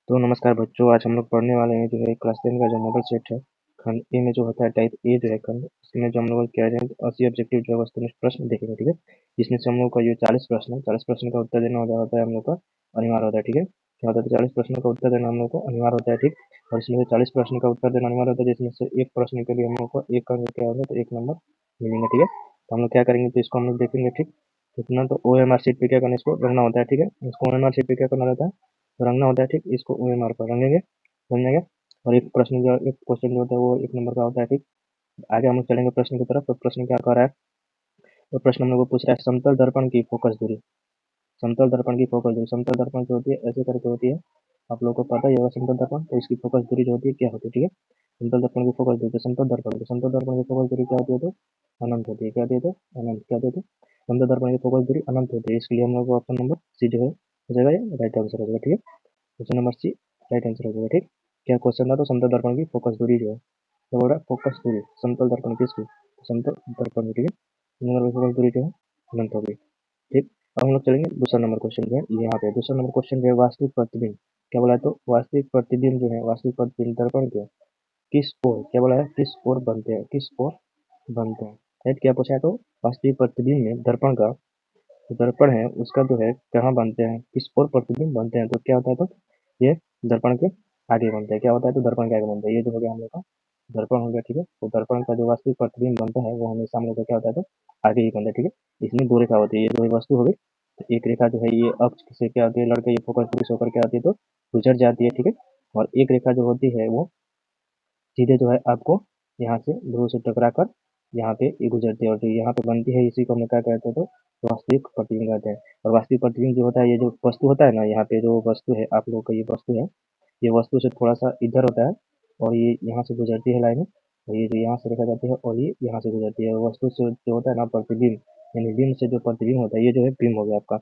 तो नमस्कार बच्चों, आज हम लोग पढ़ने वाले हैं जो है क्लास 10 का जो मॉडल सेट है। खंड ए में जो होता है टाइप ए जो है खंड, उसमें जो हम लोग क्या है 80 ऑब्जेक्टिव जो है वस्तुनिष्ठ प्रश्न देखेंगे, ठीक है। जिसमें से हम लोग का ये 40 प्रश्न है, 40 प्रश्न का उत्तर देना होता है हम लोग का अनिवार्य होता है, ठीक है। क्या होता है 40 प्रश्न का उत्तर देना हम लोग को अनिवार्य होता है, ठीक। और इसमें से 40 प्रश्न का उत्तर देना अनिवार्य होता है, जिसमें से एक प्रश्न के लिए हम लोग को एक अंक क्या होगा, तो 1 नंबर मिलेंगे, ठीक है। तो हम लोग क्या करेंगे, तो इसको हम लोग देखेंगे, ठीक। कितना तो OMR शीट पे क्या करना है, इसको रखना होता है, ठीक है। इसको OMR शीट पे क्या करना रहता है, तो रंगना होता है, ठीक। इसको OMR पर रंगेंगे, समझेंगे। और एक प्रश्न जो एक क्वेश्चन जो होता है वो 1 नंबर का होता है, ठीक। आगे हम लोग चलेंगे प्रश्न की तरफ। तो प्रश्न क्या कह रहा है, तो प्रश्न हम लोग को पूछ रहा है समतल दर्पण की फोकस दूरी। समतल दर्पण की फोकस दूरी, समतल दर्पण जो होती है ऐसे करके होती है, आप लोगों को पता ही होगा समतल दर्पण। तो इसकी फोकस दूरी जो होती है क्या होती है, ठीक है। समतल दर्पण की फोकस दूरी, समतल दर्पण की फोकस दूरी क्या होती है, तो अनंत होती है। क्या होती है, तो अनंत। क्या होती है, तो समतल दर्पण की फोकस दूरी अनंत होती है। इसके लिए हम लोग को ऑप्शन नंबर सी जो है हो जाएगा, ये राइट आंसर हो जाएगा, ठीक है। Option number C right answer हो जाएगा, ठीक। क्या क्वेश्चन था, तो समतल दर्पण की फोकस दूरी जो है, तो बोल रहा है फोकस दूरी समतल दर्पण किसकी, समतल दर्पण की, ठीक है। समतल दर्पण की फोकस दूरी जो है अनंत होगी, ठीक। अब हम लोग चलेंगे दूसरा नंबर क्वेश्चन जो है यहाँ पे। दूसरा नंबर क्वेश्चन जो है वास्तविक प्रतिबिंब क्या बोला है, तो वास्तविक प्रतिबिंब जो है, वास्तविक प्रतिबिंब दर्पण के किस ओर, क्या बोला है, किस ओर बनते हैं, किस ओर बनते हैं, राइट। क्या पूछा है, तो वास्तविक प्रतिबिंब में दर्पण का जो दर्पण है उसका जो है कहाँ बनते हैं, किस ओर प्रतिबिंब बनते हैं, तो क्या होता है, तो ये दर्पण के आगे बनते हैं। क्या होता है, तो दर्पण के आगे बनते हैं। ये जो हो गया हम लोग का दर्पण हो गया, ठीक है। तो दर्पण का जो वास्तविक प्रतिबिंब बनता है वो हमेशा हम लोग का क्या होता है, तो आगे ही बनता है, ठीक है। इसमें दो रेखा होती है, ये जो वस्तु हो गई, तो एक रेखा जो है ये अक्ष से क्या होती है, लड़के ये फोकस पुरुष होकर क्या होती है, तो गुजर जाती है, ठीक है। और एक रेखा जो होती है वो सीधे जो है आपको यहाँ से ध्रुव से टकरा कर यहाँ पे ये गुजरती है, और जो यहाँ पे बनती है इसी को हम क्या कहते हैं, तो वास्तविक प्रतिबिंब कहते हैं। और वास्तविक प्रतिबिंब जो होता है, ये जो वस्तु होता है ना, यहाँ पे जो वस्तु है आप लोग का ये वस्तु है, ये वस्तु से थोड़ा सा इधर होता है, और ये यहाँ से गुजरती है लाइन, और ये जो यहाँ से रेखा जाती है और ये यहाँ से गुजरती है। और वस्तु से जो होता है ना प्रतिबिंब, यानी बिंब से जो प्रतिबिंब होता है, ये जो है बिंब हो गया आपका,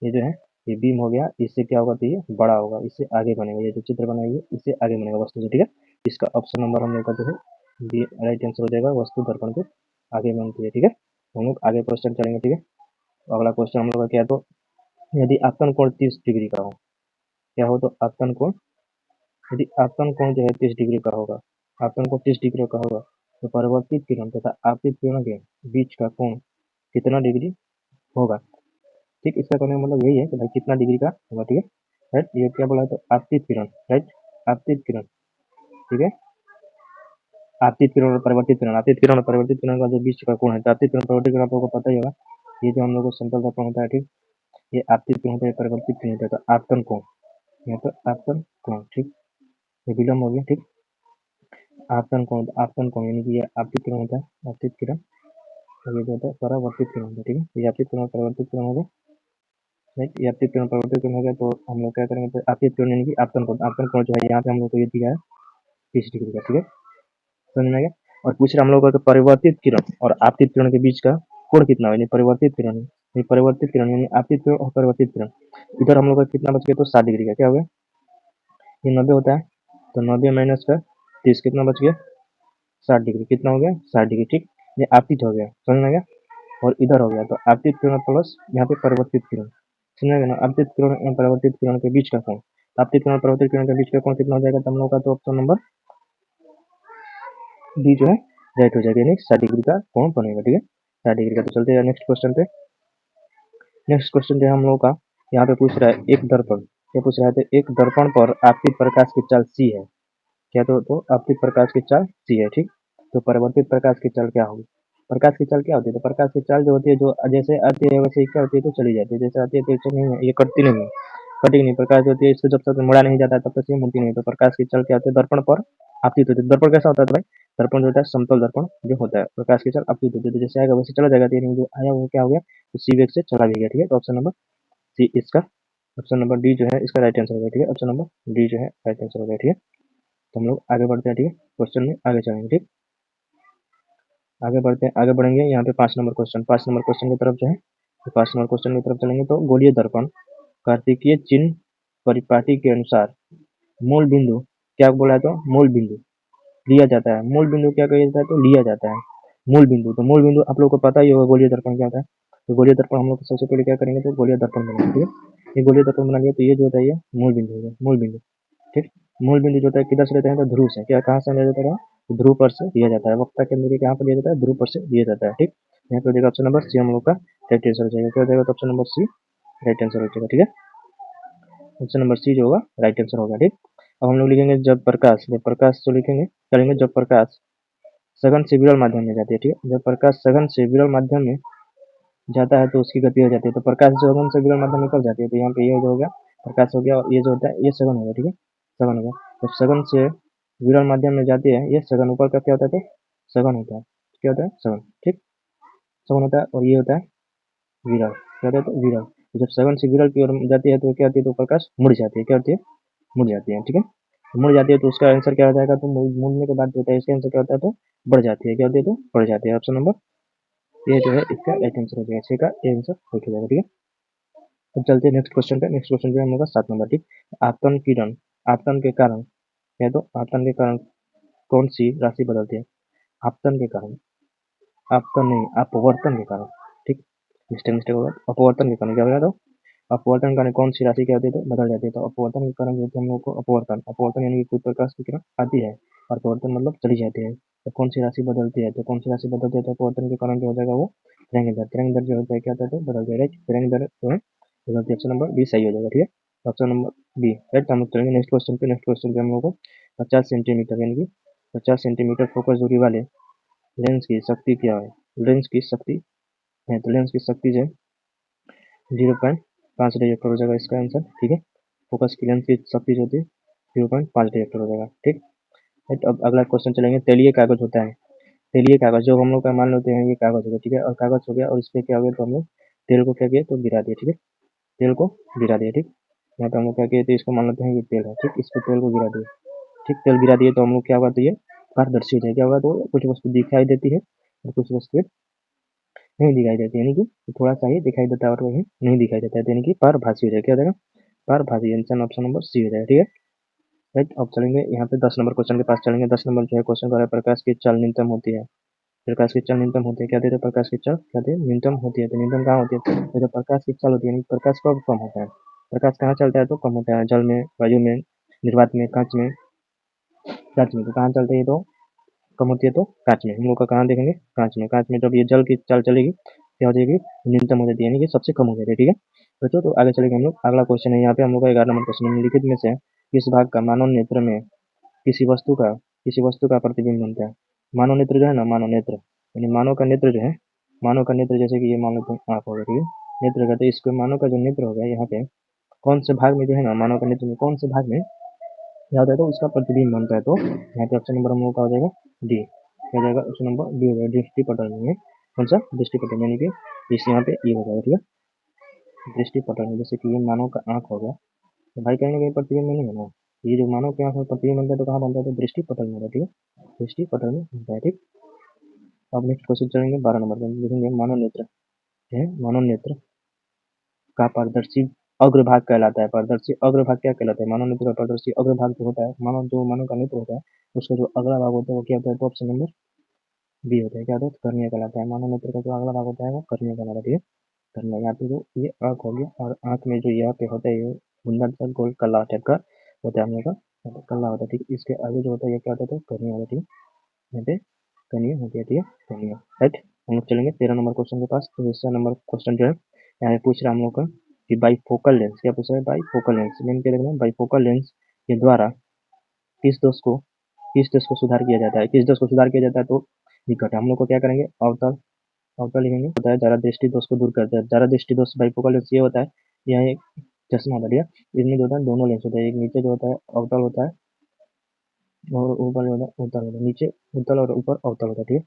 ये जो है ये बीम हो गया। इससे क्या होगा, तो ये बड़ा होगा, इससे आगे बनेगा, ये जो चित्र बनाइए इससे आगे बनेगा वस्तु से, ठीक है। इसका ऑप्शन नंबर हम लोग का जो है बी राइट आंसर हो जाएगा, वस्तु दर्पण के आगे बनती है, ठीक है। हम लोग आगे क्वेश्चन चलेंगे, ठीक है। तो अगला क्वेश्चन हम लोग का क्या है, तो यदि आपतन कोण 30 डिग्री का हो, क्या हो, तो आपतन कोण, यदि आपतन कोण जो है 30 डिग्री का होगा, आपतन कोण 30 डिग्री का होगा, तो परिवर्तित किरण तथा आपतित किरण के बीच का कोण कितना डिग्री होगा, ठीक। इसका कहने का मतलब यही है कि भाई कितना डिग्री का होगा, ठीक है, राइट। ये क्या बोला है, तो आपतित किरण, राइट, आपतित किरण, ठीक है। आपतित किरण और परिवर्तित किरण, आपतित किरण और परिवर्तित किरण का जो बीच का कोण है, तो आपतित किरण परिवर्तित किरण आप लोगों को पता ही होगा, ये जो हम लोग को समतल दर्पण होता है, ठीक। ये आपतित किरण होता है, परिवर्तित किरण होता है, तो आपतन कोण, यहाँ पर आपतन कोण, ठीक। ये विलंब हो गया, ठीक। आपतन कोण यानी कि ये आपतित किरण होता है, आपतित किरण, और ये जो होता है परावर्तित किरण होता है, ठीक है। ये आपतित किरण और परिवर्तित किरण हो गया, राइट। ये आपतित किरण परिवर्तित किरण हो गया, तो हम लोग क्या करेंगे, तो आपतित किरण यानी कि आपतन कोण जो है यहाँ पे हम लोग को ये दिया है 30 डिग्री का, ठीक है, समझ में आ गया। और पूछ रहा हम लोग का, तो परिवर्तित किरण और आपतित किरण के बीच का कोण कितना है, परिवर्तित किरण, ये परिवर्तित किरण यानी आपतित किरण और परिवर्तित किरण, इधर हम लोग का कितना बच गया, तो 60 डिग्री का, क्या हो गया, ये 90 होता है, तो 90 माइनस का 30 कितना बच गया, 60 डिग्री, कितना हो गया, 60 डिग्री, ठीक। ये आपतित हो गया, समझ में आ गया। और इधर हो गया, तो आपतित किरण प्लस यहाँ पे परिवर्तित किरण, समझ में आ गया ना। आपतित किरण और परिवर्तित किरण के बीच का कोण, आपतित किरण और परिवर्तित किरण के बीच का कोण कितना हो जाएगा, तो हम लोग का तो ऑप्शन नंबर डी जो है राइट हो जाएगा, यानी 60 डिग्री का कोण बनेगा, ठीक है, 60 डिग्री का। तो चलते हैं नेक्स्ट क्वेश्चन पे। नेक्स्ट क्वेश्चन जो है हम लोग का यहाँ पे पूछ रहा है, एक दर्पण, क्या पूछ रहा है, तो एक दर्पण पर आपतित प्रकाश की चाल सी है, क्या, तो आपतित प्रकाश की चाल सी है, ठीक। तो परिवर्तित प्रकाश की चाल क्या होगी, प्रकाश की चाल क्या होती है, तो प्रकाश की चाल जो होती है, जो जैसे आती है वैसे ही क्या होती है, तो चली जाती है, जैसे आती है तो चली नहीं है, ये कटती नहीं है, कटेगी नहीं। प्रकाश जो होती है इसको जब तक मुड़ा नहीं जाता तब तक ये मुड़ती नहीं। तो प्रकाश की चाल क्या होती है, दर्पण पर आपतित होती है। दर्पण कैसा होता है, तो भाई दर्पण जो होता है समतल दर्पण जो होता है, प्रकाश की चाल आपतित होती है, तो जैसे आएगा वैसे चला जाएगा, तो यानी जो आया वो क्या हो गया, तो सी वेग से चला भी गया, ठीक है। तो ऑप्शन नंबर सी इसका, ऑप्शन नंबर डी जो है इसका राइट आंसर हो गया, ठीक है। ऑप्शन नंबर डी जो है राइट आंसर हो गया, ठीक है। तो हम लोग आगे बढ़ते हैं, ठीक है, क्वेश्चन में आगे चलेंगे, ठीक। आगे बढ़ते हैं, आगे बढ़ेंगे यहाँ पे 5 नंबर क्वेश्चन, 5 नंबर क्वेश्चन की तरफ जो है, तो 5 नंबर क्वेश्चन की तरफ चलेंगे। तो गोलीय दर्पण कार्तिकीय चिन्ह परिपाटी के अनुसार मूल बिंदु, क्या बोला है, तो मूल बिंदु लिया जाता है। मूल बिंदु क्या कहा जाता है, तो लिया जाता है मूल बिंदु। तो मूल बिंदु आप लोग को पता ही होगा गोलीय दर्पण क्या होता है। तो गोलीय दर्पण हम लोग सबसे पहले क्या करेंगे, तो गोलीय दर्पण बनाएंगे, ठीक है। ये गोलीय दर्पण बना लिया, तो ये जो होता है ये मूल बिंदु हो गया, मूल बिंदु, ठीक। मूल बिंदु जो होता है किधर से लेते हैं तो ध्रुव से, क्या कहाँ से लिया जाता है, तो ध्रुव पर से दिया जाता है, वक्ता केंद्र के कहाँ पर दिया जाता है, ध्रुव पर से दिया जाता है। ठीक, यहाँ पे देखिए ऑप्शन नंबर सी हम लोग का राइट आंसर हो जाएगा, क्या हो जाएगा, तो option number C right answer हो जाएगा। ठीक है, ऑप्शन नंबर सी जो होगा राइट आंसर होगा। ठीक, अब हम लोग लिखेंगे जब प्रकाश, जब प्रकाश तो लिखेंगे करेंगे जब प्रकाश सघन से विरल माध्यम में जाती है। ठीक है, जब प्रकाश सघन से विरल माध्यम में जाता है तो उसकी गति हो जाती है, तो प्रकाश जो सघन से विरल माध्यम में कब जाती है, तो यहाँ पे ये जो हो गया प्रकाश हो गया, और ये जो होता है ये सघन हो गया। ठीक है, सघन हो गया, जब सघन से विरल माध्यम में जाती है, ये सघन ऊपर का क्या होता है, तो सघन होता है, क्या होता है, सघन। ठीक, सघन होता है, और ये होता है विरल, क्या होता है, तो विरल। जब सघन से विरल की ओर जाती है तो क्या होती है, तो प्रकाश मुड़ जाती है, क्या होती है, मुड़ जाती है। ठीक है, मुड़ जाती है तो उसका आंसर क्या हो जाएगा, तो मुड़ने के बाद जो होता है इसका आंसर क्या होता है, तो बढ़ जाती है, क्या होती है, तो बढ़ जाती है। ऑप्शन नंबर ये जो है इसका राइट आंसर हो जाएगा, छह का ए आंसर हो जाएगा। ठीक है, अब चलते हैं नेक्स्ट क्वेश्चन पे। नेक्स्ट क्वेश्चन जो है हम लोग का 7 नंबर। ठीक, आपतन किरण, आपतन के कारण, या तो आपतन के कारण कौन सी राशि बदलती है, आपतन के कारण, आपतन नहीं अपवर्तन के कारण। ठीक, मिस्टेक मिस्टेक होगा, अपवर्तन के कारण क्या होगा, तो अपवर्तन के कारण कौन सी राशि क्या होती है, तो बदल जाती है, तो अपवर्तन के कारण जो होती है हम लोग को अपवर्तन, अपवर्तन यानी कि कोई प्रकाश की किरण आती है और अपवर्तन मतलब चली जाती है, तो कौन सी राशि बदलती है, तो कौन सी राशि बदलती है, तो अपवर्तन के कारण जो हो जाएगा वो तरंग दर, तरंग दर जो होता है क्या होता है, तो बदल जाएगा, तरंग दर जो है बदलती है। ऑप्शन नंबर बी सही हो जाएगा। ठीक है, ऑप्शन नंबर बी राइट। हम लोग चलेंगे नेक्स्ट क्वेश्चन पे। नेक्स्ट क्वेश्चन पे हम लोग को 50 सेंटीमीटर यानी कि 50 सेंटीमीटर फोकस दूरी वाले लेंस की शक्ति क्या है, लेंस की शक्ति है, तो लेंस की शक्ति जो है 0.5 डायरेक्टर हो जाएगा इसका आंसर। ठीक है, फोकस की लेंस की शक्ति जो होती है 0.5 डायरेक्टर हो जाएगा। ठीक है, तो अब अगला क्वेश्चन चलेंगे। तेलीय कागज होता है, तेलीय कागज जो हम लोग का मान लेते हैं ये कागज हो गया। ठीक है, और कागज हो गया और इस पर क्या हो गया, तो हम लोग तेल को क्या किया, तो गिरा दिया। ठीक है, तेल को गिरा दिया। ठीक, यहाँ पे हम लोग क्या किए, तो इसको मान लेते हैं ये तेल है। ठीक, इस पर तेल को गिरा दिया। ठीक, तेल गिरा दिए तो हम लोग क्या होगा, तो ये पारदर्शी हो जाए, क्या होगा, तो कुछ वस्तु दिखाई देती है और कुछ वस्तु नहीं दिखाई देती, यानी कि थोड़ा सा ही दिखाई देता है और वही नहीं दिखाई देता है, यानी कि पारभासी हो जाए, क्या हो जाएगा, पारभासी। आंसर ऑप्शन नंबर सी हो जाएगा। ठीक है, राइट। अब चलेंगे यहाँ पे 10 नंबर क्वेश्चन के पास चलेंगे। 10 नंबर जो है क्वेश्चन का प्रकाश की चाल न्यूनतम होती है, प्रकाश की चाल न्यूनतम होती है, क्या देते हैं, प्रकाश की चाल क्या देते हैं, न्यूनतम होती है, तो न्यूनतम कहाँ होती है, तो जब प्रकाश की चाल होती है, यानी प्रकाश कब कम होता है, प्रकाश कहाँ चलता है, तो कम होता है, जल में, वायु में, निर्वात में, कांच में, तो कहाँ चलता है ये, तो कम होती है, तो कांच में। हम लोग का कहाँ देखेंगे, कांच में, कांच में जब ये जल की चाल चलेगी क्या हो जाएगी, न्यूनतम हो जाती है, यानी कि सबसे कम हो जाती है। ठीक है बच्चों, तो आगे चलेंगे हम लोग। अगला क्वेश्चन है यहाँ पे हम लोग का 11 नंबर क्वेश्चन। निम्नलिखित में से किस भाग का मानव नेत्र में किसी वस्तु का प्रतिबिंब बनता है। मानव नेत्र जो है ना, मानव नेत्र यानी मानव का नेत्र जो है, मानव का नेत्र जैसे कि ये मान लो तो आँख हो गया। ठीक है, नेत्र का, तो इसको मानव का जो नेत्र हो गया यहाँ पे कौन से भाग में जो है ना, मानव का नेत्र में कौन से भाग में क्या होता है, तो उसका प्रतिबिंब बनता है, तो यहाँ पे ऑप्शन नंबर हम लोग का हो जाएगा डी, क्या हो जाएगा, ऑप्शन नंबर डी हो जाएगा, दृष्टि पटल में। कौन सा, दृष्टि पटल, यानी कि इस यहाँ पे ये हो जाएगा। ठीक है, दृष्टि पटल में, जैसे कि ये मानव का आँख हो गया, तो भाई कहीं ना कहीं प्रतिबिंब नहीं है ना, ये जो मानव के आँख में प्रतिबिंब बनता है तो कहाँ बनता है, तो दृष्टि पटल में होता है। ठीक है, दृष्टि पटल में बनता है। ठीक, अब नेक्स्ट क्वेश्चन चलेंगे 12 नंबर पर, लिखेंगे मानव नेत्र है, मानव नेत्र का पारदर्शी अग्रभाग कहलाता है, पारदर्शी अग्रभाग क्या कहलाता है, मानव नेत्र का पारदर्शी अग्रभाग जो होता है, मानव का नेत्र होता है उसका जो अगला भाग होता है वो क्या होता है, तो ऑप्शन नंबर बी होता है, क्या होता है, कर्निया कहलाता है। मानव नेत्र का जो अगला भाग होता है वो कर्निया कहलाता है। ठीक है, कर्निया, यहाँ पे जो ये आँख हो गया और आँख में जो यहाँ पे होता है ये बुंदा सा गोल कला टाइप का होता है, हम लोग का यहाँ पे कला होता है। ठीक, इसके आगे जो होता है ये क्या होता है, तो कर्निया होता है। ठीक, यहाँ पे कर्निया होती है। ठीक है, कर्निया, राइट। हम लोग चलेंगे 13 नंबर क्वेश्चन के पास। तो 13 नंबर क्वेश्चन जो है यहाँ पे पूछ रहा है हम लोग का कि बाईफोकल लेंस, क्या पूछ रहा है, बाईफोकल लेंस मेन क्या देखना है, बाईफोकल लेंस के द्वारा किस दोष को किस दोष को सुधार किया जाता है, किस दोष को सुधार किया जाता है, तो निकट हम लोग को क्या करेंगे, अवतल, अवतल लिखेंगे, होता है जरा दृष्टि दोष को दूर करता है, जरा दृष्टि दोष बाईफोकल लेंस ये होता है, यह एक चश्मा होता है। इसमें जो होता है दोनों लेंस होता है, एक नीचे जो होता है अवतल होता है और ऊपर जो होता है उत्तल होता है, नीचे उत्तल और ऊपर अवतल होता है। ठीक है,